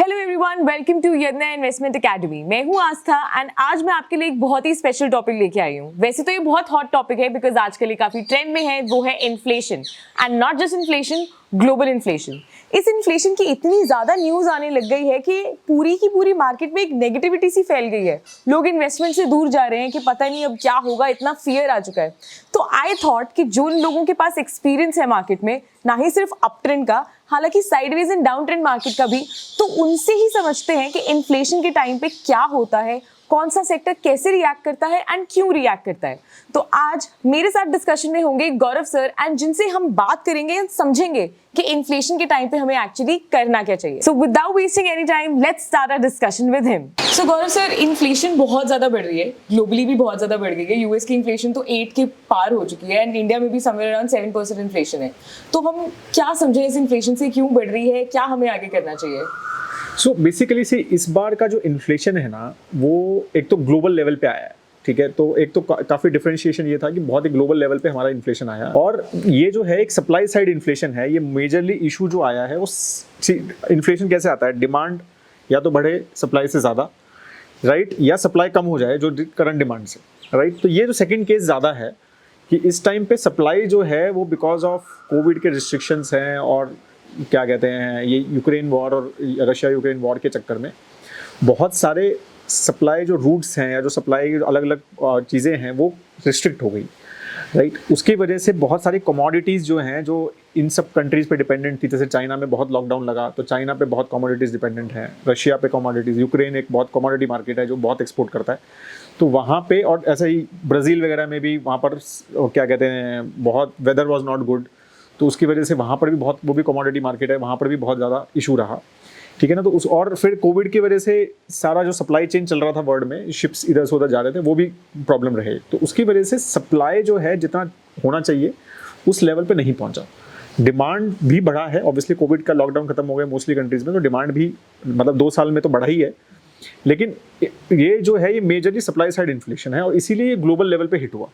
Hello everyone, welcome to Yadnya Investment Academy. मैं हूं आस्था and आज मैं आपके लिए एक बहुत ही स्पेशल टॉपिक लेके आई हूं। वैसे तो ये बहुत हॉट टॉपिक है बिकॉज आजकल ये काफी ट्रेंड में है, वो है inflation. And not just inflation, global inflation. इस इन्फ्लेशन की इतनी ज्यादा न्यूज आने लग गई है कि पूरी की पूरी मार्केट में एक नेगेटिविटी सी फैल गई है। लोग इन्वेस्टमेंट से दूर जा रहे हैं कि पता नहीं अब क्या होगा, इतना फियर आ चुका है। तो आई थॉट कि जो लोगों के पास एक्सपीरियंस है मार्केट में, ना ही सिर्फ अप ट्रेंड का, हालांकि sideways and down trend market का भी, तो उनसे ही समझते हैं कि इन्फ्लेशन के टाइम पे क्या होता है, कौन सा सेक्टर कैसे रिएक्ट करता है एंड क्यों रिएक्ट करता है। तो आज मेरे साथ डिस्कशन में होंगे गौरव सर एंड जिनसे हम बात करेंगे एंड समझेंगे कि इन्फ्लेशन के टाइम पे हमें एक्चुअली करना क्या चाहिए। So without wasting any time, let's start a discussion with him. So Gaurav sir, inflation बहुत ज्यादा बढ़ रही है, ग्लोबली भी बहुत ज्यादा बढ़ गई है। यूएस की इन्फ्लेशन तो 8 के पार हो चुकी है एंड इंडिया में भी समवेयर अराउंड 7% इन्फ्लेशन है। तो हम क्या समझें इस इन्फ्लेशन से क्यों बढ़ रही है, क्या हमें आगे करना चाहिए? सो बेसिकली से इस बार का जो इन्फ्लेशन है ना, वो एक तो ग्लोबल लेवल पे आया है। ठीक है, तो एक तो काफी डिफरेंशिएशन ये था कि बहुत ही ग्लोबल लेवल पे हमारा इन्फ्लेशन आया, और ये जो है एक सप्लाई साइड इन्फ्लेशन है। ये मेजरली इशू जो आया है वो इन्फ्लेशन कैसे आता है, डिमांड या तो बढ़े सप्लाई से ज्यादा, राइट, या सप्लाई कम हो जाए जो करंट डिमांड से, राइट। तो ये जो सेकंड केस ज्यादा है कि इस टाइम पे सप्लाई जो है वो बिकॉज ऑफ कोविड के रिस्ट्रिक्शंस हैं, और क्या कहते हैं, ये यूक्रेन वॉर और रशिया यूक्रेन वॉर के चक्कर में बहुत सारे सप्लाई जो रूट्स हैं या जो सप्लाई अलग अलग चीज़ें हैं वो रिस्ट्रिक्ट हो गई, राइट। उसकी वजह से बहुत सारी कमोडिटीज़ जो हैं जो इन सब कंट्रीज़ पे डिपेंडेंट थी, जैसे चाइना में बहुत लॉकडाउन लगा तो चाइना पे बहुत कमोडिटीज़ डिपेंडेंट हैं, रशिया पे कमोडिटीज़, यूक्रेन एक बहुत कमोडिटी मार्केट है जो बहुत एक्सपोर्ट करता है, तो वहाँ पे, और ऐसे ही ब्राज़ील वगैरह में भी वहाँ पर क्या कहते हैं, बहुत वेदर वॉज नॉट गुड, तो उसकी वजह से वहाँ पर भी बहुत, वो भी कमोडिटी मार्केट है, वहाँ पर भी बहुत ज़्यादा इशू रहा। ठीक है ना। तो उस, और फिर कोविड की वजह से सारा जो सप्लाई चेन चल रहा था वर्ल्ड में, शिप्स इधर से उधर जा रहे थे, वो भी प्रॉब्लम रहे। तो उसकी वजह से सप्लाई जो है जितना होना चाहिए उस लेवल पे नहीं पहुंचा। डिमांड भी बढ़ा है, ऑब्वियसली कोविड का लॉकडाउन खत्म हो गया मोस्टली कंट्रीज में, तो डिमांड भी मतलब 2 साल में तो बढ़ा ही है, लेकिन ये जो है ये मेजरली सप्लाई साइड इन्फ्लेशन है, और इसीलिए ये ग्लोबल लेवल पे हिट हुआ।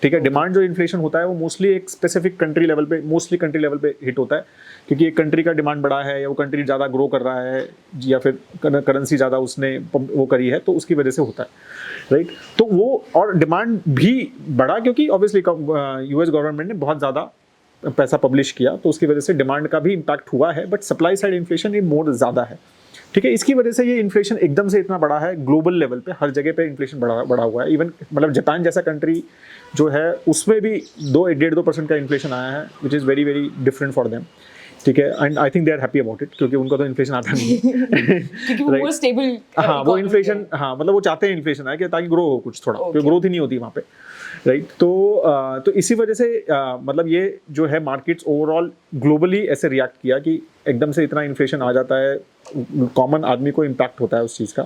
ठीक है, डिमांड जो इन्फ्लेशन होता है वो मोस्टली एक स्पेसिफिक कंट्री लेवल पे, मोस्टली कंट्री लेवल पे हिट होता है, क्योंकि एक कंट्री का डिमांड बढ़ा है या वो कंट्री ज़्यादा ग्रो कर रहा है या फिर करेंसी ज़्यादा उसने वो करी है, तो उसकी वजह से होता है, राइट। तो वो, और डिमांड भी बढ़ा क्योंकि ऑब्वियसली यूएस गवर्नमेंट ने बहुत ज़्यादा पैसा पब्लिश किया, तो उसकी वजह से डिमांड का भी इम्पैक्ट हुआ है, बट सप्लाई साइड इन्फ्लेशन ये मोर ज़्यादा है। ठीक है, इसकी वजह से ये इन्फ्लेशन एकदम से इतना बड़ा है, ग्लोबल लेवल पे हर जगह पे इन्फ्लेशन बढ़ा हुआ है। इवन मतलब जापान जैसा कंट्री जो है उसमें भी 1.5-2% का इन्फ्लेशन आया है, which is very very different for them. ठीक है, and I think they are happy about it, क्योंकि उनको तो इन्फ्लेशन आता नहीं है क्योंकि वो स्टेबल, हाँ, वो इन्फ्लेशन, हाँ, मतलब वो चाहते हैं इन्फ्लेशन आए कि ताकि ग्रो हो कुछ थोड़ा, क्योंकि ग्रोथ ही नहीं होती वहाँ पे, राइट। तो इसी वजह से मतलब ये जो है मार्केट्स ओवरऑल ग्लोबली ऐसे रिएक्ट किया कि एकदम से इतना इन्फ्लेशन आ जाता है, कॉमन आदमी को इम्पैक्ट होता है उस चीज़ का,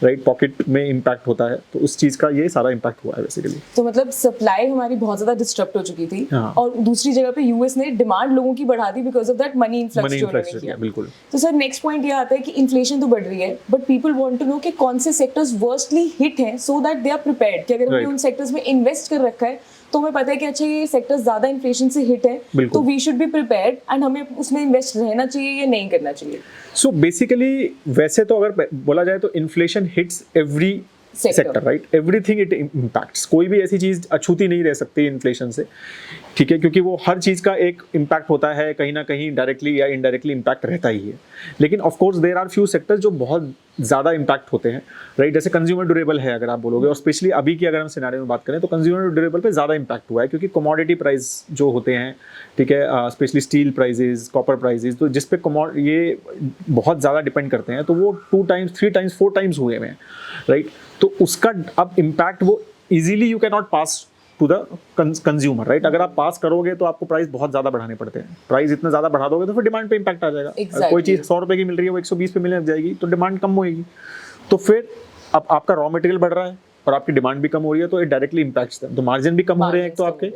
राइट, पॉकेट में इम्पैक्ट होता है, तो उस चीज़ का ये सारा इम्पैक्ट हुआ है बेसिकली। तो मतलब सप्लाई हमारी बहुत ज्यादा डिस्टर्ब हो चुकी थी, हाँ। और दूसरी जगह पे यूएस ने डिमांड लोगों की बढ़ा दी because of that money influx जो उन्होंने किया। बिल्कुल। तो सर नेक्स्ट पॉइंट ये आता है कि इन्फ्लेशन तो बढ़ रही है, but people want to know कि कौन से सेक्टर्स वर्स्टली हिट हैं, so that they are prepared कि अगर हमने उन सेक्टर्स में इन्वेस्ट कर रखा है तो हमें पता है कि अच्छा ये सेक्टर्स ज्यादा इन्फ्लेशन से हिट है, तो we should be prepared and हमें उसमें इन्वेस्ट रहना चाहिए या नहीं करना चाहिए। सो बेसिकली वैसे तो अगर बोला जाए तो inflation hits every sector, right, everything it impacts. कोई भी ऐसी चीज अछूती नहीं रह सकती इन्फ्लेशन से, ठीक है, क्योंकि वो हर चीज का एक इम्पैक्ट होता है, कहीं ना कहीं डायरेक्टली या इनडायरेक्टली इम्पैक्ट रहता ही है। लेकिन of course there are few sectors जो बहुत ज़्यादा इम्पैक्ट होते हैं, राइट। जैसे कंज्यूमर ड्यूरेबल है अगर आप बोलोगे, और स्पेशली अभी की अगर हम सिनेरियो में बात करें तो कंज्यूमर ड्यूरेबल पे ज़्यादा इम्पैक्ट हुआ है, क्योंकि कमोडिटी प्राइस जो होते हैं, ठीक है, specially steel prices, copper prices, तो जिस पे ये बहुत ज़्यादा डिपेंड करते हैं, तो वो 2 टाइम्स 3 टाइम्स 4 टाइम्स हुए हैं, राइट। तो उसका अब इम्पैक्ट वो easily you can not pass to the consumer, right. अगर आप पास करोगे तो आपको प्राइस बहुत ज़्यादा बढ़ाने पड़ते हैं, प्राइस इतना ज़्यादा बढ़ा दोगे तो फिर डिमांड पे इम्पैक्ट आ जाएगा। exactly. कोई चीज़ 100 रुपये की मिल रही है वो 120 पे मिलने लग जाएगी, तो डिमांड कम होएगी, तो फिर अब आपका रॉ मटेरियल बढ़ रहा है और आपकी डिमांड भी कम हो रही है, तो इट डायरेक्टली इम्पैक्ट्स देम, तो मार्जिन भी कम हो रहे हैं एक तो आपके,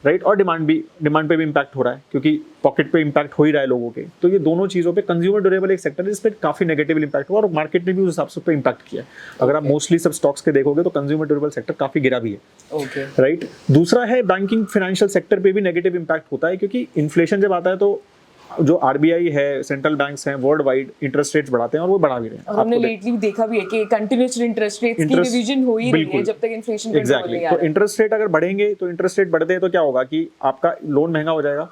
राइट, और डिमांड पे भी इम्पैक्ट हो रहा है, क्योंकि पॉकेट पे इम्पैक्ट हो ही रहा है लोगों के। तो ये दोनों चीज़ों पे कंज्यूमर ड्यूरेबल एक सेक्टर है जिस पे काफी नेगेटिव इम्पैक्ट हुआ, और मार्केट ने भी उस हिसाब से इम्पैक्ट किया। अगर आप मोस्टली सब स्टॉक्स के देखोगे तो कंज्यूमर ड्यूरेबल सेक्टर काफी गिरा भी है, राइट। दूसरा है बैंकिंग फाइनेंशियल सेक्टर पे भी नेगेटिव इम्पैक्ट होता है, क्योंकि इन्फ्लेशन जब आता है तो जो आरबीआई है, सेंट्रल बैंक्स हैं वर्ल्ड वाइड इंटरेस्ट रेट्स बढ़ाते हैं और वो बढ़ा भी रहे हैं। और हमने आपको लेटली देखा भी है कि कंटिन्यूअस इंटरेस्ट रेट्स की रिवीजन हो ही रही है जब तक इन्फ्लेशन कंट्रोल एग्जैक्टली नहीं आ तो रहा। इंटरेस्ट रेट अगर बढ़ेंगे तो इंटरेस्ट रेट बढ़ते हैं तो क्या होगा कि आपका लोन महंगा हो जाएगा,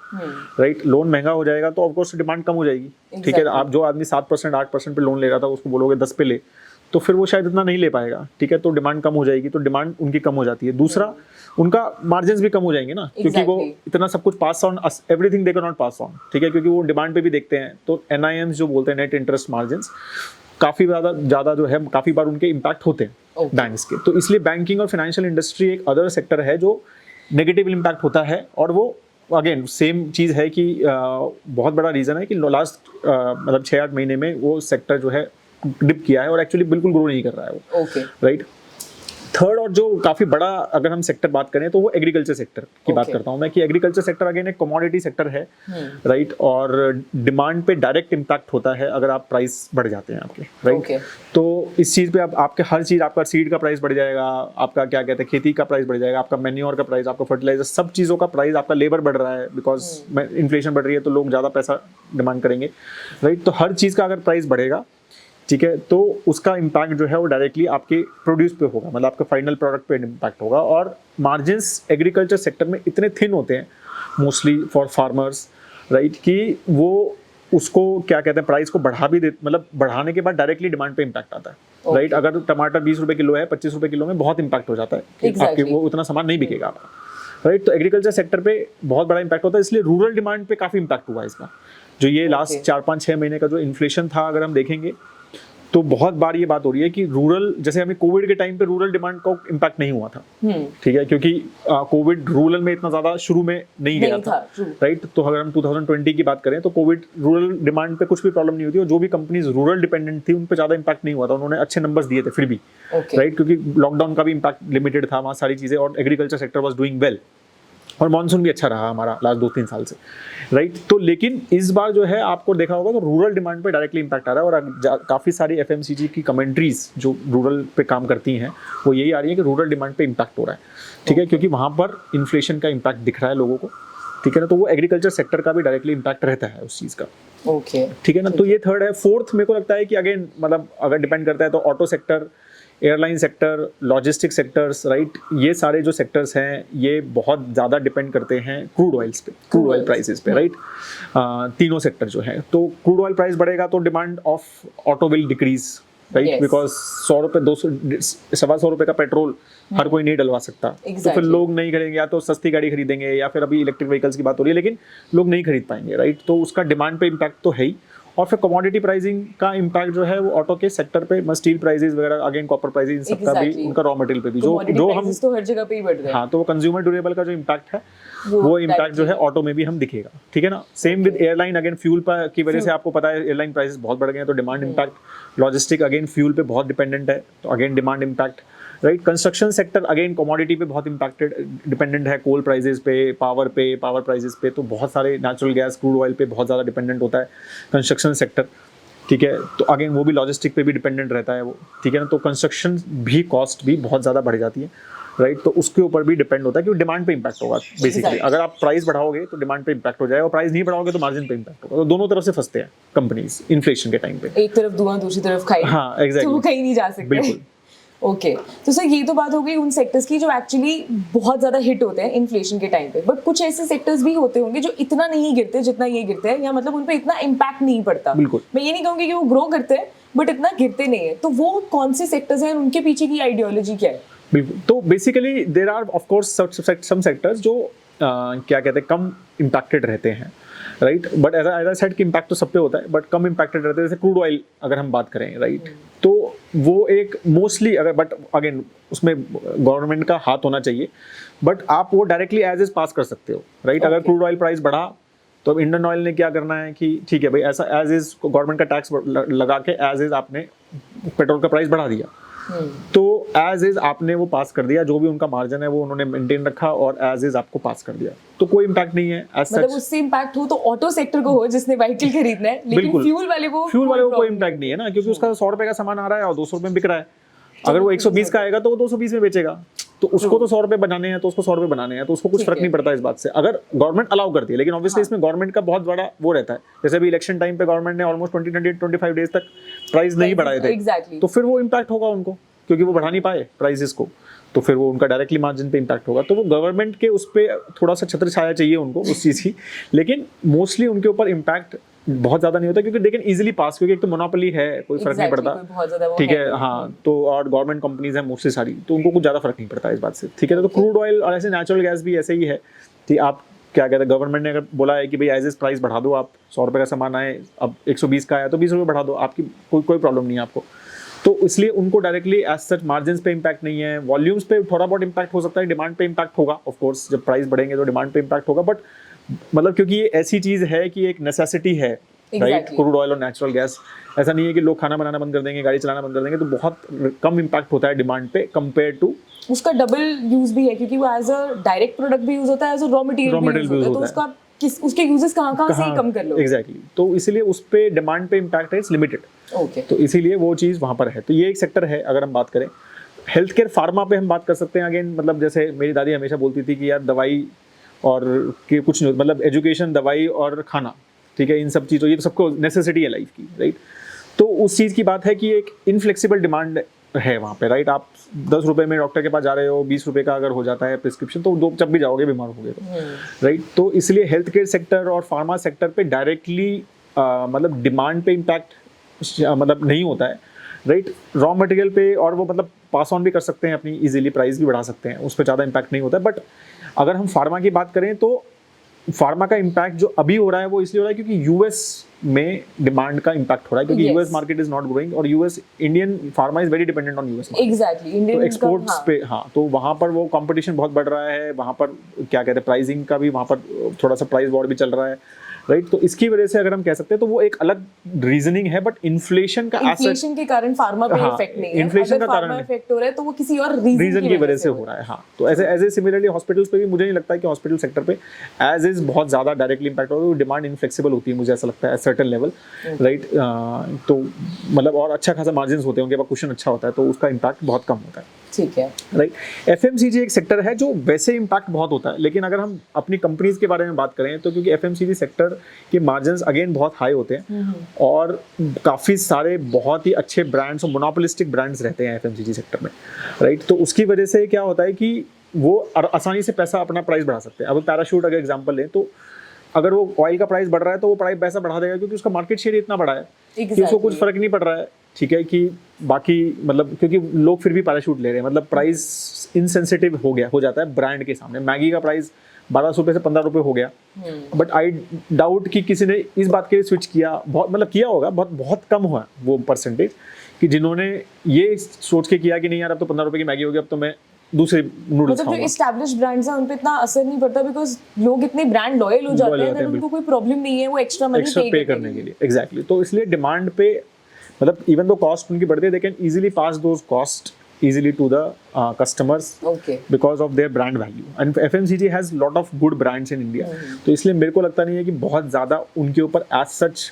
राइट। लोन महंगा हो जाएगा तो ऑफकोर्स डिमांड कम हो जाएगी, ठीक है। आप जो आदमी 7% 8% पे लोन ले रहा था उसको बोलोगे 10 पे ले, तो फिर वो शायद इतना नहीं ले पाएगा, ठीक है। तो डिमांड कम हो जाएगी, तो डिमांड उनकी कम हो जाती है। दूसरा उनका मार्जिन्स भी कम हो जाएंगे ना, क्योंकि वो इतना सब कुछ pass on everything they can not pass on, ठीक है, क्योंकि वो डिमांड पे भी देखते हैं। तो एनआईएम्स जो बोलते हैं नेट इंटरेस्ट मार्जिन्स काफी ज्यादा जो है काफी बार उनके इम्पैक्ट होते हैं बैंक्स के। तो इसलिए बैंकिंग और फाइनेंशियल इंडस्ट्री एक अदर सेक्टर है जो नेगेटिव इम्पैक्ट होता है। और वो अगेन सेम चीज है कि बहुत बड़ा रीजन है कि लास्ट मतलब 6-8 महीने में वो सेक्टर जो है डिप किया है और एक्चुअली बिल्कुल ग्रो नहीं कर रहा है वो, राइट। थर्ड और जो काफी बड़ा अगर हम सेक्टर बात करें तो वो एग्रीकल्चर सेक्टर की बात करता हूं मैं, कि एग्रीकल्चर सेक्टर अगेन एक कमोडिटी सेक्टर है, राइट। और डिमांड पे डायरेक्ट इम्पैक्ट होता है अगर आप प्राइस बढ़ जाते हैं आपके, राइट। तो इस चीज पे आपके हर चीज, आपका सीड का प्राइस बढ़ जाएगा, आपका क्या कहते हैं खेती का प्राइस बढ़ जाएगा, आपका मैन्योर का प्राइस, आपका फर्टिलाइजर, सब चीजों का प्राइस, आपका लेबर बढ़ रहा है बिकॉज इन्फ्लेशन बढ़ रही है तो लोग ज्यादा पैसा डिमांड करेंगे, राइट। तो हर चीज का अगर प्राइस बढ़ेगा, ठीक है, तो उसका इम्पैक्ट जो है वो डायरेक्टली आपके प्रोड्यूस पे होगा, मतलब आपके फाइनल प्रोडक्ट पे इम्पैक्ट होगा। और मार्जिन्स एग्रीकल्चर सेक्टर में इतने थिन होते हैं मोस्टली फॉर फार्मर्स, राइट, कि वो उसको क्या कहते हैं प्राइस को बढ़ा भी दे, मतलब बढ़ाने के बाद डायरेक्टली डिमांड पे इम्पैक्ट आता है, राइट। अगर टमाटर 20 रुपए किलो है, 25 रुपए किलो में बहुत इम्पैक्ट हो जाता है कि आपके वो उतना सामान नहीं बिकेगा आपका, राइट। तो एग्रीकल्चर सेक्टर पे बहुत बड़ा इम्पैक्ट होता है, इसलिए रूरल डिमांड पे काफी इम्पैक्ट हुआ है इसका। जो ये लास्ट 4-5-6 महीने का जो इन्फ्लेशन था अगर हम देखेंगे तो बहुत बार ये बात हो रही है कि रूरल, जैसे हमें कोविड के टाइम पे रूरल डिमांड का इम्पैक्ट नहीं हुआ था, ठीक है, क्योंकि कोविड रूरल में इतना ज्यादा शुरू में नहीं गया था, राइट। तो अगर हम 2020 की बात करें तो कोविड रूरल डिमांड पे कुछ भी प्रॉब्लम नहीं हुई थी और जो भी कंपनीज रूरल डिपेंडेंट थी उन पे ज्यादा इम्पैक्ट नहीं हुआ था, उन्होंने अच्छे नंबर्स दिए थे फिर भी, राइट, क्योंकि लॉकडाउन का भी इम्पैक्ट लिमिटेड था वहाँ सारी चीजें, और agriculture sector was doing well, और मॉनसून भी अच्छा रहा हमारा लास्ट 2-3 साल से, राइट। तो लेकिन इस बार जो है आपको देखा होगा तो रूरल डिमांड पे डायरेक्टली इम्पैक्ट आ रहा है, और काफ़ी सारी एफएमसीजी की कमेंट्रीज जो रूरल पे काम करती हैं वो यही आ रही है कि रूरल डिमांड पे इम्पैक्ट हो रहा है, ठीक है, क्योंकि वहाँ पर इन्फ्लेशन का इम्पैक्ट दिख रहा है लोगों को, ठीक है ना। तो वो एग्रीकल्चर सेक्टर का भी डायरेक्टली इम्पैक्ट रहता है उस चीज़ का, ठीक है ना। तो ये थर्ड है। फोर्थ मेरे को लगता है कि अगेन मतलब अगर डिपेंड करता है तो auto sector, airline sector, logistic sectors, right, ये सारे जो सेक्टर्स हैं ये बहुत ज़्यादा डिपेंड करते हैं क्रूड ऑयल्स पे, क्रूड ऑयल प्राइसेस पे, राइट। तीनों सेक्टर जो है, तो क्रूड ऑयल प्राइस बढ़ेगा तो demand of auto will decrease, right, because 100 रुपये 200-125 रुपये का पेट्रोल हर कोई नहीं डलवा सकता, तो फिर लोग नहीं खरीदेंगे, या तो सस्ती गाड़ी खरीदेंगे या फिर अभी इलेक्ट्रिक व्हीकल्स की बात हो रही है लेकिन लोग नहीं खरीद पाएंगे, राइट। तो उसका डिमांड पे इम्पैक्ट तो है ही, और फिर कमोडिटी प्राइसिंग का इम्पैक्ट जो है वो ऑटो के सेक्टर पे, स्टील प्राइसेस वगैरह, अगेन कॉपर प्राइसेस, इन सबका भी, उनका रॉ मटेरियल पे भी जो हम तो हर जगह पे ही बढ़ रहे हैं, हाँ, तो वो कंज्यूमर ड्यूरेबल का जो इम्पैक्ट है वो इम्पैक्ट जो है ऑटो में भी हम दिखेगा, ठीक है ना। Same with airline, again fuel की वजह से आपको पता है एयरलाइन प्राइसेस बहुत बढ़ गए हैं तो demand impact. Logistic again fuel पे बहुत डिपेंडेंट है तो again demand impact, right. Construction sector again commodity पे बहुत इम्पैक्टेड डिपेंडेंट है, कोल प्राइसेस पे, पावर प्राइसेस पे, तो बहुत सारे नेचुरल गैस, क्रूड ऑयल पे बहुत ज़्यादा डिपेंडेंट होता है कंस्ट्रक्शन सेक्टर, ठीक है। तो अगेन वो भी लॉजिस्टिक पे भी डिपेंडेंट रहता है वो, ठीक है ना। तो कंस्ट्रक्शन भी कॉस्ट भी बहुत ज़्यादा बढ़ जाती है, राइट। तो उसके ऊपर भी डिपेंड होता है कि डिमांड पे इम्पैक्ट होगा बेसिकली। अगर आप प्राइस बढ़ाओगे तो डिमांड पे इम्पैक्ट हो जाएगा, और प्राइस नहीं बढ़ाओगे तो मार्जिन पे इम्पैक्ट होगा। तो दोनों तरफ से फंसते हैं कंपनीज इन्फ्लेशन के टाइम पे, एक तरफ धुआं दूसरी तरफ खाई, हाँ एग्जैक्टली, तो वो कहीं नहीं जा सकते, बिल्कुल। ओके तो सर ये तो बात हो गई उन सेक्टर्स की जो एक्चुअली बहुत ज्यादा हिट होते हैं इन्फ्लेशन के टाइम पे, बट कुछ ऐसे सेक्टर्स भी होते होंगे जो इतना नहीं गिरते जितना ये गिरते हैं, या मतलब उन पे इतना इम्पैक्ट नहीं पड़ता। बिल्कुल, मैं ये नहीं कहूंगी कि वो ग्रो करते हैं बट इतना गिरते नहीं है, तो वो कौन से सेक्टर्स हैं, उनके पीछे की आइडियोलॉजी क्या है? बिल्कुल। तो basically there are of course some sectors जो क्या कहते हैं कम इम्पैक्टेड रहते हैं, right. But as I said कि इम्पैक्ट तो सब पे होता है बट कम इम्पैक्टेड रहते हैं, जैसे क्रूड ऑयल अगर हम बात करें, राइट। तो वो एक मोस्टली अगर, बट अगेन उसमें गवर्नमेंट का हाथ होना चाहिए, बट आप वो डायरेक्टली एज इज पास कर सकते हो, राइट। अगर क्रूड ऑयल प्राइस बढ़ा तो अब इंडियन ऑयल ने क्या करना है कि ठीक है भाई, ऐसा एज इज गवर्नमेंट का टैक्स लगा के एज इज आपने पेट्रोल का प्राइस बढ़ा दिया, तो एज इज आपने वो पास कर दिया, जो भी उनका मार्जिन है वो उन्होंने मेंटेन रखा और एज इज आपको पास कर दिया, तो कोई इम्पैक्ट नहीं है। मतलब उससे इम्पैक्ट हो तो ऑटो सेक्टर को हो जिसने व्हीकल खरीदना है, लेकिन फ्यूल वाले को कोई इम्पैक्ट नहीं है ना, क्योंकि उसका 100 रुपए का सामान आ रहा है और 200 रुपए में बिक रहा है। अगर वो 120 का आएगा तो वो 220 में बेचेगा, तो उसको तो 100 रुपए बनाने हैं, तो उसको 100 रुपए बनाने हैं, तो उसको कुछ ठीक फर्क है। नहीं पड़ता इस बात से, अगर गवर्नमेंट अलाउ करती है। लेकिन ऑब्वियसली इसमें गवर्नमेंट का बहुत बड़ा वो रहता है, जैसे अभी इलेक्शन टाइम पे गवर्नमेंट ने ऑलमोस्ट 25 डेज तक प्राइस नहीं बढ़ाए थे, एग्जैक्टली। तो फिर वो इम्पैक्ट होगा उनको, क्योंकि वो बढ़ा नहीं पाए प्राइसेस को, तो फिर वो उनका डायरेक्टली मार्जिन पे इम्पैक्ट होगा। तो वो गवर्नमेंट के उस पे थोड़ा सा छत्र छाया चाहिए उनको उस चीज़ की, लेकिन मोस्टली उनके ऊपर इम्पैक्ट बहुत ज्यादा नहीं होता, क्योंकि दे कैन इजीली पास, क्योंकि एक तो मोनोपोली है, कोई फर्क नहीं पड़ता, ठीक है। हाँ, तो और गवर्नमेंट कंपनीज हैं मोस्टली सारी, तो उनको कुछ ज्यादा फर्क नहीं पड़ता इस बात से, ठीक है। तो क्रूड ऑयल और ऐसे नेचुरल गैस भी ऐसे ही है कि आप क्या कहते हैं, गवर्नमेंट ने अगर बोला है कि भाई एज इज प्राइस बढ़ा दो, आप 100 रुपये का सामान आए, अब 120 का आया तो 20 रुपये बढ़ा दो, आपकी कोई प्रॉब्लम नहीं है आपको। तो इसलिए उनको डायरेक्टली एज सच मार्जिन पे इम्पैक्ट नहीं है, वॉल्यूम्स पे थोड़ा बहुत इम्पैक्ट हो सकता है, डिमांड पे इम्पैक्ट होगा ऑफ कोर्स, जब प्राइस बढ़ेंगे तो डिमांड पे इम्पैक्ट होगा, बट मतलब क्योंकि ये ऐसी चीज है कि एक नेसेसिटी है, राइट, क्रूड ऑयल और नेचुरल गैस। ऐसा नहीं है कि लोग खाना बनाना बंद कर देंगे, गाड़ी चलाना बंद कर देंगे, तो बहुत कम इम्पैक्ट होता है डिमांड पे कंपेयर टू, उसका डबल यूज भी है, क्योंकि वो एज अ डायरेक्ट प्रोडक्ट भी यूज होता है, एज अ रॉ मटेरियल भी यूज होता है, तो उसका उसके यूजेस कहाँ से ही कम कर लो। एग्जैक्टली, तो इसीलिए उस पे डिमांड पे इम्पैक्ट है, इट्स लिमिटेड, ओके। तो इसीलिए वो चीज़ वहाँ पर है। तो ये एक सेक्टर है। अगर हम बात करें हेल्थ केयर फार्मा पे, हम बात कर सकते हैं अगेन, मतलब जैसे मेरी दादी हमेशा बोलती थी कि यार दवाई और कि कुछ नहीं, मतलब एजुकेशन, दवाई और खाना, ठीक है, इन सब चीज़ों, ये तो सबको नेसेसिटी है लाइफ की, राइट। तो उस चीज़ की बात है कि एक इनफ्लेक्सिबल डिमांड है वहाँ पे, राइट। आप 10 रुपए में डॉक्टर के पास जा रहे हो, 20 रुपए का अगर हो जाता है प्रिस्क्रिप्शन, तो जब भी जाओगे बीमार हो गए तो, राइट। तो इसलिए हेल्थ केयर सेक्टर और फार्मा सेक्टर पे डायरेक्टली मतलब डिमांड पे इम्पैक्ट मतलब नहीं होता है, राइट। रॉ मटेरियल पे और वो मतलब पास ऑन भी कर सकते हैं अपनी इजीली, प्राइस भी बढ़ा सकते हैं, उस पर ज़्यादा इम्पैक्ट नहीं होता है। बट अगर हम फार्मा की बात करें तो फार्मा का इम्पैक्ट जो अभी हो रहा है वो इसलिए हो रहा है क्योंकि यूएस में डिमांड का इम्पैक्ट हो रहा है, क्योंकि US market is not growing, और US, Indian pharma is very dependent on US market, exactly, Indian तो एक्सपोर्ट्स पे, हाँ, तो वहाँ पर वो कंपटीशन बहुत बढ़ रहा है, वहाँ पर क्या कहते हैं, प्राइसिंग का भी वहाँ पर थोड़ा सा प्राइस वॉर भी चल रहा है, राइट। तो इसकी वजह से अगर हम कह सकते हैं तो वो एक अलग रीजनिंग है, बट इन्फ्लेशन का इन्फ्लेशन के कारण फार्मा पे इफेक्ट नहीं है, इन्फ्लेशन का कारण इफेक्ट हो रहा है तो वो किसी और रीजन की वजह से हो रहा है। हाँ, तो ऐसे एज ए सिमिलरली हॉस्पिटल्स पे भी मुझे नहीं लगता है कि हॉस्पिटल सेक्टर पे एज इज बहुत ज्यादा डायरेक्टली इम्पैक्ट होगा, डिमांड इनफ्लेक्सिबल होती है, मुझे ऐसा लगता है सर्टेन लेवल, राइट। तो मतलब और अच्छा खासा मार्जिन होते हैं उनके पास, क्वेश्चन अच्छा होता है, तो उसका इम्पैक्ट बहुत कम होता है, ठीक है, राइट। एफएमसीजी एक सेक्टर है जो वैसे इम्पैक्ट बहुत होता है, लेकिन अगर हम अपनी कंपनीज के बारे में बात करें तो क्योंकि एफएमसीजी सेक्टर के मार्जिन्स अगेन बहुत हाई होते हैं और काफ़ी सारे बहुत ही अच्छे ब्रांड्स और मोनोपोलिस्टिक ब्रांड्स रहते हैं एफएमसीजी सेक्टर में, राइट। तो उसकी वजह से क्या होता है कि वो आसानी से पैसा अपना प्राइस बढ़ा सकते हैं। अब पैराशूट अगर एग्जाम्पल लें तो अगर वो ऑयल का प्राइस बढ़ रहा है तो वो प्राइस पैसा बढ़ा देगा, क्योंकि उसका मार्केट शेयर इतना बड़ा है कि उसको कुछ फर्क नहीं पड़ रहा है, ठीक है, कि बाकी मतलब क्योंकि लोग फिर भी पैराशूट ले रहे हैं, मतलब प्राइस इनसेंसिटिव हो जाता है ब्रांड के सामने। मैगी का प्राइस 1200 रुपये से 15 रुपये हो गया, बट आई डाउट कि किसी ने इस बात के लिए स्विच किया, बहुत मतलब किया होगा, बहुत कम हुआ वो परसेंटेज कि जिन्होंने ये सोच के किया कि नहीं यार अब तो 15 रुपये की मैगी होगी, अब तो मैं दूसरे नूडल्स मतलब जो एस्टैब्लिश्ड ब्रांड्स हैं उन पे इतना असर नहीं पड़ता, बिकॉज लोग इतने ब्रांड लॉयल हो जाते हैं, उनको कोई प्रॉब्लम नहीं है वो एक्स्ट्रा मनी पे करने के लिए, एग्जैक्टली। तो इसलिए डिमांड पे मतलब इवन दो कॉस्ट उनकी बढ़ती है, दे can easily pass those cost easily to the customers, okay, because of their brand value, and FMCG has lot of good brands in India, तो इसलिए मेरे को लगता नहीं है कि बहुत ज़्यादा उनके ऊपर as such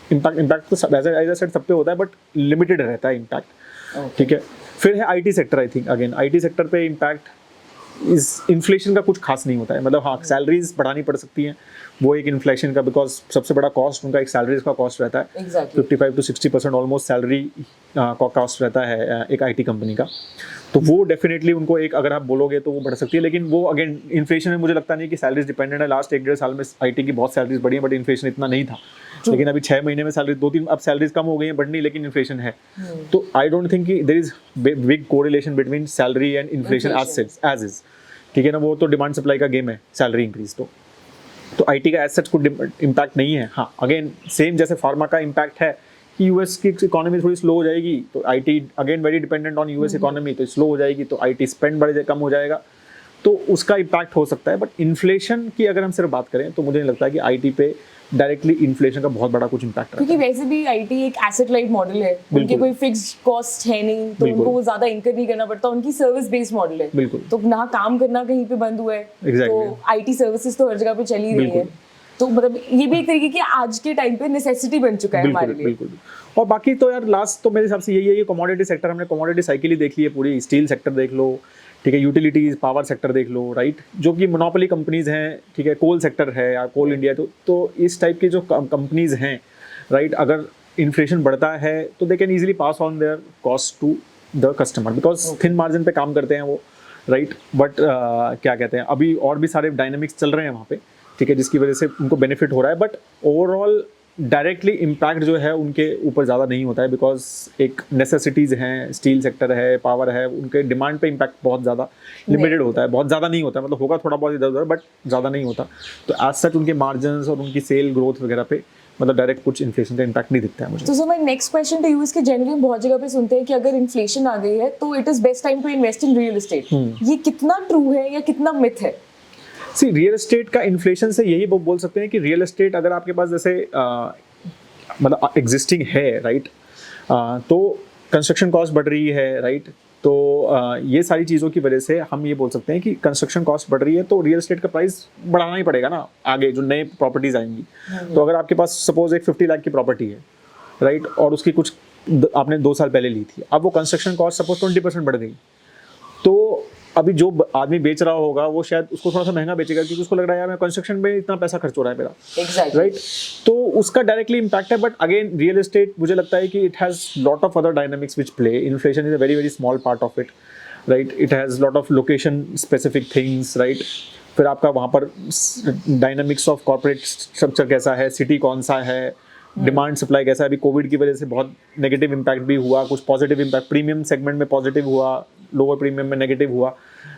इम्पैक्ट तो एज आई सेड सब पे होता है, बट लिमिटेड रहता है इम्पैक्ट, ठीक है। फिर है IT sector, I think again IT sector पे इम्पैक्ट इस इन्फ्लेशन का कुछ खास नहीं होता है, मतलब हाँ सैलरीज बढ़ानी पड़ सकती हैं, वो एक इन्फ्लेशन का, बिकॉज सबसे बड़ा कॉस्ट उनका एक सैलरीज का कॉस्ट रहता है, 55 to 60% ऑलमोस्ट सैलरी का कॉस्ट रहता है एक आईटी कंपनी का, तो वो डेफिनेटली उनको एक अगर आप बोलोगे तो वो बढ़ सकती है, लेकिन वो अगेन इन्फ्लेशन में मुझे लगता नहीं कि सैलरीज डिपेंडेंट है। लास्ट 1-1.5 साल में आईटी की बहुत सैलरीज बढ़ी है, बट इन्फ्लेशन इतना नहीं था, लेकिन अभी 6 महीने में सैलरी 2-3 अब सैलरीज कम हो गई हैं, बढ़नी, लेकिन इन्फ्लेशन है, तो आई डोंट थिंक कि there is big correlation between salary and inflation as is, ठीक है ना। वो तो डिमांड सप्लाई का गेम है, सैलरी इंक्रीज तो आईटी का एज सच कुछ इम्पैक्ट नहीं है। हाँ अगेन सेम जैसे फार्मा का इम्पैक्ट है कि यूएस की इकोनॉमी थोड़ी स्लो हो जाएगी, तो IT again very dependent on US economy, तो स्लो हो जाएगी तो आईटी स्पेंड कम हो जाएगा, तो उसका इम्पैक्ट हो सकता है। बट इन्फ्लेशन की अगर हम सिर्फ बात करें तो मुझे नहीं लगता है कि आईटी पे डायरेक्टली इन्फ्लेशन का बहुत बड़ा कुछ इम्पैक्ट क्योंकि वैसे भी आईटी एक एसेट लाइट मॉडल है, उनके कोई फिक्स्ड कॉस्ट है नहीं, तो उनको वो ज्यादा इंकर नहीं करना पड़ता, उनकी सर्विस बेस्ड मॉडल है, बिल्कुल, तो ना काम करना कहीं पे बंद हुआ है, तो आईटी सर्विसेज तो हर जगह पे चल ही रही है, तो मतलब ये भी एक तरीके की आज के टाइम पे नेसेसिटी बन चुका है हमारे लिए। बिल्कुल। और बाकी तो यार लास्ट तो मेरे हिसाब से यही है कि कमोडिटी सेक्टर, हमने कमोडिटी साइकिल ही देख ली है पूरी, स्टील सेक्टर देख लो, ठीक है, यूटिलिटीज, पावर सेक्टर देख लो, राइट, जो कि मोनोपोली कंपनीज हैं, ठीक है, कोल सेक्टर है या कोल इंडिया, तो इस टाइप की जो कंपनीज हैं, राइट, अगर इन्फ्लेशन बढ़ता है तो they can easily pass on their cost to the customer because thin margin पे काम करते हैं वो, राइट, बट क्या कहते हैं, अभी और भी सारे डायनामिक्स चल रहे हैं वहाँ पे, ठीक है, जिसकी वजह से उनको बेनिफिट हो रहा है, बट ओवरऑल डायरेक्टली इम्पैक्ट जो है उनके ऊपर ज़्यादा नहीं होता है बिकॉज एक नेसेसिटीज़ हैं, स्टील सेक्टर है, पावर है, उनके डिमांड पे इम्पैक्ट बहुत ज़्यादा लिमिटेड होता है, बहुत ज़्यादा नहीं होता है, मतलब होगा थोड़ा बहुत इधर उधर बट ज़्यादा नहीं होता, तो एज सच उनके मार्जिन और उनकी सेल ग्रोथ वगैरह पे मतलब डायरेक्ट कुछ इन्फ्लेशन का इम्पैक्ट नहीं दिखता है मुझे। तो sir my next question to you is कि जनरली हम बहुत जगह पे सुनते हैं कि अगर इन्फ्लेशन आ गई है तो it is best time to invest in real estate, ये कितना ट्रू है या कितना मिथ है? सी रियल एस्टेट का इन्फ्लेशन से यही बोल सकते हैं कि रियल एस्टेट अगर आपके पास जैसे मतलब एग्जिस्टिंग है, राइट, तो कंस्ट्रक्शन कॉस्ट बढ़ रही है, राइट, तो ये सारी चीज़ों की वजह से हम ये बोल सकते हैं कि कंस्ट्रक्शन कॉस्ट बढ़ रही है तो रियल एस्टेट का प्राइस बढ़ाना ही पड़ेगा ना आगे जो नए प्रॉपर्टीज आएंगी। तो अगर आपके पास सपोज एक 50 लाख की प्रॉपर्टी है, राइट, और उसकी कुछ आपने 2 साल पहले ली थी, अब वो कंस्ट्रक्शन कॉस्ट सपोज 20% बढ़ गई, तो अभी जो आदमी बेच रहा होगा वो शायद उसको थोड़ा सा महंगा बेचेगा क्योंकि उसको लग रहा है यार मैं कंस्ट्रक्शन में इतना पैसा खर्च हो रहा है मेरा, एग्जैक्टली, राइट, तो उसका डायरेक्टली इम्पैक्ट है। बट अगेन रियल एस्टेट मुझे लगता है कि it has lot of other dynamics which play, inflation is a very very small part of it, right, it has lot of location specific things, right, फिर आपका वहाँ पर dynamics of corporate structure कैसा है, सिटी कौन सा है, demand supply कैसा है, अभी कोविड की वजह से बहुत नेगेटिव इम्पैक्ट भी हुआ, कुछ पॉजिटिव इम्पैक्ट प्रीमियम सेगमेंट में पॉजिटिव हुआ, लोअर प्रीमियम में नेगेटिव हुआ,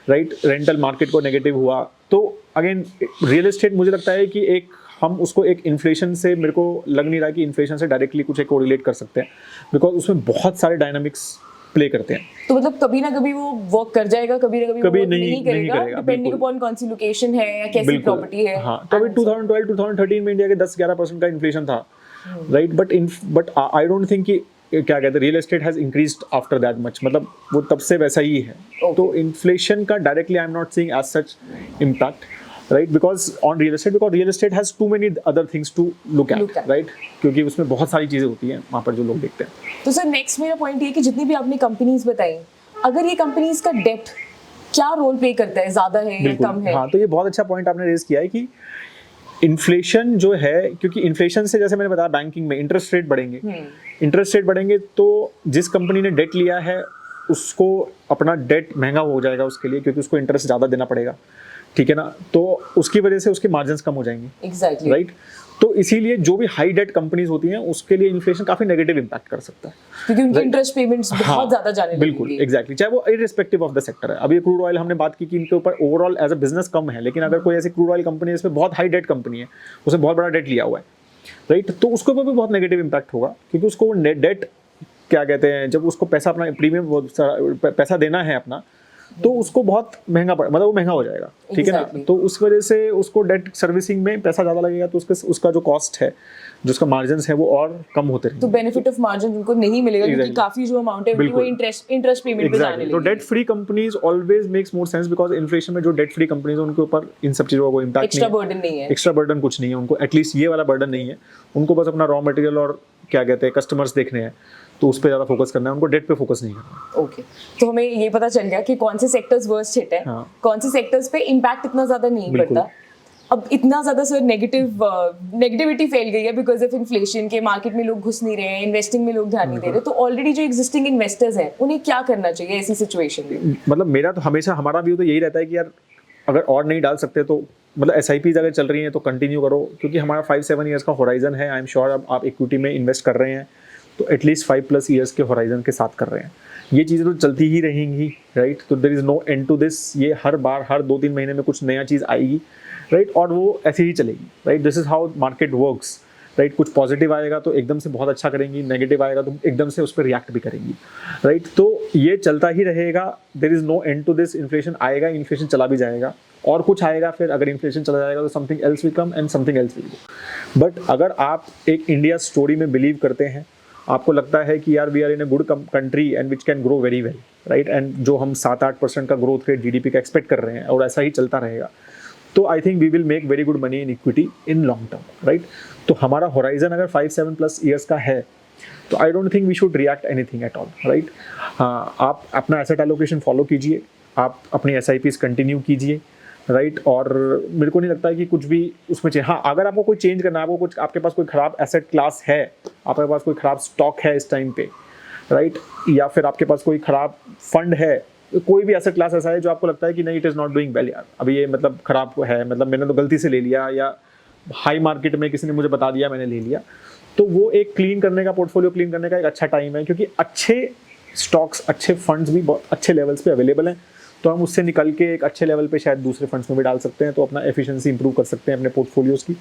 राइट, रेंटल मार्केट को नेगेटिव हुआ, तो अगेन रियल एस्टेट मुझे लगता है कि एक हम उसको एक इन्फ्लेशन से, मेरे को लग नहीं रहा कि इन्फ्लेशन से डायरेक्टली कुछ एक कोरिलेट कर सकते हैं बिकॉज उसमें बहुत सारे डायनामिक्स प्ले करते हैं। तो मतलब कभी ना कभी वो वर्क कर जाएगा, कभी ना कभी वर्क नहीं करेगा, डिपेंडिंग अपॉन कौन सी लोकेशन है या कैसी प्रॉपर्टी है। हाँ, तो अभी 2012-2013 में इंडिया के 10-11% का इन्फ्लेशन था, right, but I don't think कि क्या कहते हैं real estate has increased after that much, मतलब वो तब से वैसा ही है। तो इन्फ्लेशन का directly I am not seeing as such impact, right, because on real estate has too many other things to look at, right, क्योंकि उसमें बहुत सारी चीजें होती हैं वहाँ पर जो लोग देखते हैं। तो सर नेक्स्ट मेरा पॉइंट ये कि जितनी भी आपने कंपनीज बताई, अगर ये कंपनीज का डेट क्या रोल प्ले करता है, ज्यादा है या कम है? हाँ, तो ये बहुत अच्छा पॉइंट आपने रेज किया है कि इन्फ्लेशन जो है, क्योंकि इन्फ्लेशन से जैसे मैंने बताया बैंकिंग में इंटरेस्ट रेट बढ़ेंगे तो जिस कंपनी ने डेट लिया है उसको अपना डेट महंगा हो जाएगा उसके लिए, क्योंकि उसको इंटरेस्ट ज़्यादा देना पड़ेगा, ठीक है ना, तो उसकी वजह से उसके मार्जिन्स कम हो जाएंगे, एग्जैक्टली, राइट, तो इसीलिए जो भी हाई डेट कंपनीज होती हैं उसके लिए इन्फ्लेशन काफी नेगेटिव इम्पैक्ट कर सकता है क्योंकि उनके इंटरेस्ट पेमेंट्स बहुत ज्यादा जाने लगेंगे। बिल्कुल, एग्जैक्टली, चाहे वो इररिस्पेक्टिव ऑफ द सेक्टर है। अभी क्रूड ऑयल हमने बात की कि इनके ऊपर ओवरऑल एज अ बिजनेस कम है, लेकिन अगर कोई ऐसी क्रूड ऑयल कंपनी है इसमें बहुत हाई डेट कंपनी है, उसने बहुत बड़ा डेट लिया हुआ है, राइट, तो उसके ऊपर भी बहुत नेगेटिव इम्पैक्ट होगा क्योंकि उसको वो नेट डेट क्या कहते हैं, जब उसको पैसा अपना प्रीमियम पैसा देना है अपना, तो उसको बहुत महंगा मतलब वो महंगा हो जाएगा, ठीक है ना, तो उस वजह से उसको डेट सर्विसिंग में पैसा ज़्यादा लगेगा, तो उसका जो कॉस्ट है, जो उसका मार्जिन्स है वो और कम होते रहेंगे, तो बेनिफिट ऑफ मार्जिन उनको नहीं मिलेगा क्योंकि काफी जो अमाउंट है वो इंटरेस्ट पेमेंट पे जाने लगेगी। तो debt free companies always makes more sense because inflation में जो डेट फ्री कंपनीज है उनके ऊपर इन सब चीज़ों का कोई इम्पैक्ट नहीं है, एक्स्ट्रा बर्डन कुछ नहीं है उनको, एटलीस्ट ये वाला बर्डन नहीं है उनको, बस अपना रॉ मटेरियल और क्या कहते हैं कस्टमर्स देखने हैं, तो उस पर ज़्यादा फोकस करना है उनको, डेट पे फोकस नहीं करना। ओके, तो हमें ये पता चल गया कि कौन से सेक्टर्स वर्स्ट हिट है, कौन से सेक्टर्स पे इम्पैक्ट इतना ज्यादा नहीं पड़ता। अब इतना ज्यादा सर नेगेटिविटी फैल गई है बिकॉज ऑफ इन्फ्लेशन के, मार्केट में लोग घुस नहीं रहे हैं, इन्वेस्टिंग में लोग ध्यान नहीं दे रहे, तो ऑलरेडी जो एग्जिस्टिंग इन्वेस्टर्स हैं उन्हें क्या करना चाहिए ऐसी सिचुएशन में? मतलब मेरा तो हमेशा हमारा व्यू तो यही रहता है कि यार अगर और नहीं डाल सकते तो मतलब SIPs अगर चल रही हैं तो कंटिन्यू करो, क्योंकि हमारा 5-7 ईयर्स का होराइजन है। आई एम श्योर अब आप इक्विटी में इन्वेस्ट कर रहे हैं तो एटलीस्ट 5+ ईयर्स के होराइजन के साथ कर रहे हैं, ये चीज़ें तो चलती ही रहेंगी, राइट, तो there is no end to this, ये हर बार हर 2-3 महीने में कुछ नया चीज़ आएगी, राइट, और वो ऐसे ही चलेगी, right, this is how market works, right, कुछ पॉजिटिव आएगा तो एकदम से बहुत अच्छा करेंगी, नेगेटिव आएगा तो एकदम से उस पर रिएक्ट भी करेंगी, राइट, तो ये चलता ही रहेगा, there is no end to this, inflation आएगा, इन्फ्लेशन चला भी जाएगा और कुछ आएगा, फिर अगर इन्फ्लेशन चला जाएगा तो something else will come and something else will go. But अगर आप एक इंडिया स्टोरी में बिलीव करते हैं, आपको लगता है कि यार we are in a good country and which can grow very well, right, and जो हम 7-8% का ग्रोथ रेट GDP का एक्सपेक्ट कर रहे हैं और ऐसा ही चलता रहेगा, तो I think we will make very good money in equity in long term, right, तो हमारा होराइजन अगर 5-7+ ईयर्स का है तो I don't think we should react anything at all, right, हाँ, आप अपना एसेट एलोकेशन फॉलो कीजिए, आप अपनी SIPs कंटिन्यू कीजिए, राइट। और मेरे को नहीं लगता है कि कुछ भी उसमें चाहिए। हाँ, अगर आपको कोई चेंज करना है, आपको कुछ, आपके पास कोई ख़राब एसेट क्लास है, आपके पास कोई ख़राब स्टॉक है इस टाइम पे, राइट, या फिर आपके पास कोई ख़राब फंड है, कोई भी एसेट क्लास ऐसा है जो आपको लगता है कि नहीं, it is not doing well यार, अभी ये मतलब ख़राब है, मतलब मैंने तो गलती से ले लिया, या हाई मार्केट में किसी ने मुझे बता दिया, मैंने ले लिया, तो वो एक क्लीन करने का, पोर्टफोलियो क्लीन करने का एक अच्छा टाइम है, क्योंकि अच्छे स्टॉक्स, अच्छे फंड्स भी बहुत अच्छे लेवल्स पे अवेलेबल हैं। तो हम उससे निकल के एक अच्छे लेवल पे शायद दूसरे फंड्स में भी डाल सकते हैं, तो अपना एफिशिएंसी इंप्रूव कर सकते हैं अपने पोर्टफोलियोज़ की,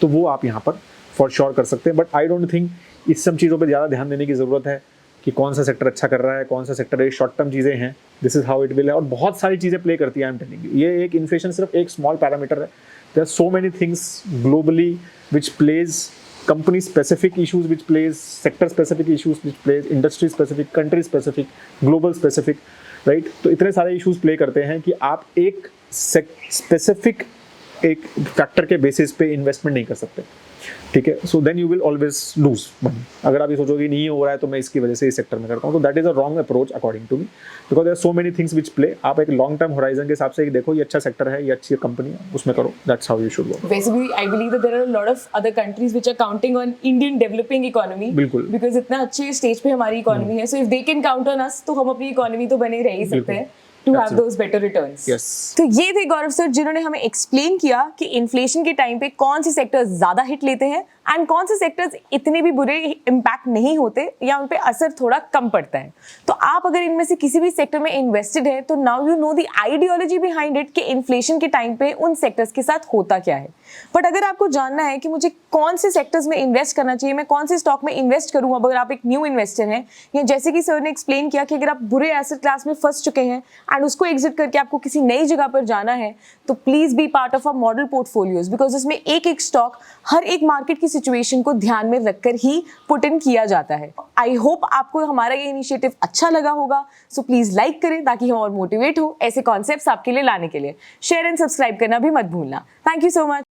तो वो आप यहाँ पर फॉर श्योर कर सकते हैं। बट आई डोंट थिंक इस सब चीज़ों पे ज़्यादा ध्यान देने की ज़रूरत है कि कौन सा सेक्टर अच्छा कर रहा है, कौन सा सेक्टर, ये शॉर्ट टर्म चीज़ें हैं, this is how it will है, और बहुत सारी चीज़ें प्ले करती है। आई एम टेलिंग यू, ये एक इन्फ्लेशन सिर्फ एक स्मॉल पैरामीटर है, there are so many things globally which plays company specific issues which plays, sector specific issues which plays, industry specific, country specific, global specific, right। तो इतने सारे issues play करते हैं कि आप एक specific एक फैक्टर के बेसिस पे इन्वेस्टमेंट नहीं कर सकते, ठीक है। So then you will always lose money. अगर आप ये सोचोगे नहीं हो रहा है तो मैं इसकी वजह से इस सेक्टर में करता हूँ, तो that is a wrong approach according to me, because there are so many things which play. आप एक लॉन्ग टर्म होराइजन के हिसाब से देखो, ये अच्छा सेक्टर है, ये अच्छी कंपनी है, उसमें करो, that's how you should work. Basically, I believe that there are a lot of other countries which are counting on Indian developing economy. बिल्कुल। Because इतना अच्छे स्टेज पे हमारी इकोनॉमी है, so if they can count on us, तो हम अपनी economy तो बने रह ही सकते हैं to have those better returns. Yes. तो ये थे गौरव सर जिन्होंने हमें एक्सप्लेन किया कि इन्फ्लेशन के टाइम पे कौन से सेक्टर्स ज्यादा हिट लेते हैं एंड कौन से सेक्टर्स इतने भी बुरे इम्पैक्ट नहीं होते या उन पे असर थोड़ा कम पड़ता है। तो आप अगर इनमें से किसी भी सेक्टर में इन्वेस्टेड है तो now you know the ideology behind it कि इन्फ्लेशन के टाइम पे उन सेक्टर्स के साथ होता क्या है। बट अगर आपको जानना है कि मुझे कौन से सेक्टर्स में इन्वेस्ट करना चाहिए, मैं कौन से स्टॉक में इन्वेस्ट करूँ, अगर आप एक न्यू इन्वेस्टर हैं, या जैसे कि सर ने एक्सप्लेन किया कि अगर आप बुरे एसेट क्लास में फंस चुके हैं एंड उसको एग्जिट करके आपको किसी नई जगह पर जाना है, तो please be part of a model portfolios, because इसमें एक एक स्टॉक हर एक मार्केट की सिचुएशन को ध्यान में रखकर ही पुट इन किया जाता है। आई होप आपको हमारा ये इनिशिएटिव अच्छा लगा होगा, सो प्लीज लाइक करें ताकि हम और मोटिवेट हो ऐसे कॉन्सेप्ट्स आपके लिए लाने के लिए। शेयर एंड सब्सक्राइब करना भी मत भूलना। Thank you so much.